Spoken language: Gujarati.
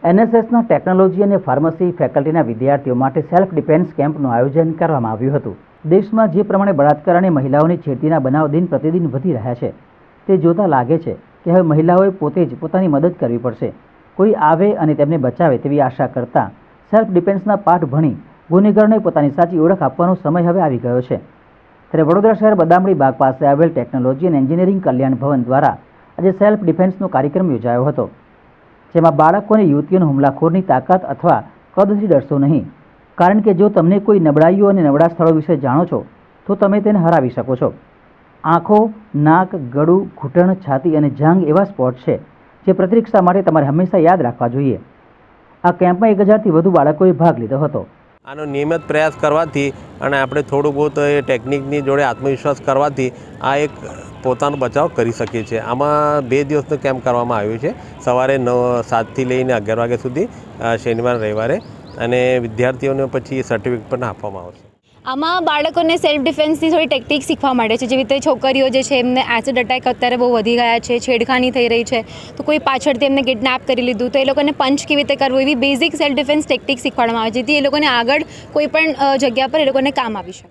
એનએસએસના ટેકનોલોજી અને ફાર્મસી ફેકલ્ટીના વિદ્યાર્થીઓ માટે સેલ્ફ ડિફેન્સ કેમ્પનું આયોજન કરવામાં આવ્યું હતું। દેશમાં જે પ્રમાણે બળાત્કાર અને મહિલાઓની છેડતીના બનાવ દિન પ્રતિદિન વધી રહ્યા છે, તે જોતા લાગે છે કે હવે મહિલાઓએ પોતે જ પોતાની મદદ કરવી પડશે। કોઈ આવે અને તેમને બચાવે તેવી આશા કરતા સેલ્ફ ડિફેન્સના પાઠ ભણી ગુનેગારોને પોતાની સાચી ઓળખ આપવાનો સમય હવે આવી ગયો છે। ત્યારે વડોદરા શહેર બદામડી બાગ પાસે આવેલ ટેકનોલોજી અને એન્જિનિયરિંગ કલ્યાણ ભવન દ્વારા આજે સેલ્ફ ડિફેન્સનો કાર્યક્રમ યોજાયો હતો, જેમાં બાળકો અને યુવતીઓને હુમલાખોરની તાકાત અથવા કદથી ડરશો નહીં, કારણ કે જો તમને કોઈ નબળાઈઓ અને નબળા સ્થળો વિશે જાણો છો તો તમે તેને હરાવી શકો છો। આંખો, નાક, ગળું, ઘૂંટણ, છાતી અને જાંઘ એવા સ્પોટ છે જે પ્રતિરક્ષા માટે તમારે હંમેશા યાદ રાખવા જોઈએ। આ કેમ્પમાં 1000થી વધુ બાળકોએ ભાગ લીધો હતો। આનો નિયમિત પ્રયાસ કરવાથી અને આપણે થોડું બહુ એ ટેકનિકની જોડે આત્મવિશ્વાસ કરવાથી આ એક પોતાનો બચાવ કરી શકીએ છીએ। આમાં 2 દિવસનો કેમ્પ કરવામાં આવ્યો છે, સવારે 7થી લઈને 11 વાગ્યા સુધી, શનિવાર રવિવારે, અને વિદ્યાર્થીઓને પછી સર્ટિફિકેટ પણ આપવામાં આવશે। આમાં બાળકોને સેલ્ફ ડિફેન્સની થોડી ટેકનિક શીખવા મળે છે, જેવી રીતે છોકરીઓ જે છે એમને એસિડ અટેક અત્યારે બહુ વધી ગયા છે, છેડખાની થઈ રહી છે, તો કોઈ પાછળથી એમને કિડનેપ કરી લીધું તો એ લોકોને પંચ કેવી રીતે કરવું, એવી બેઝિક સેલ્ફ ડિફેન્સ ટેકનિક શીખવાડવામાં આવે છે, જેથી એ લોકોને આગળ કોઈ પણ જગ્યા પર એ લોકોને કામ આવી શકે।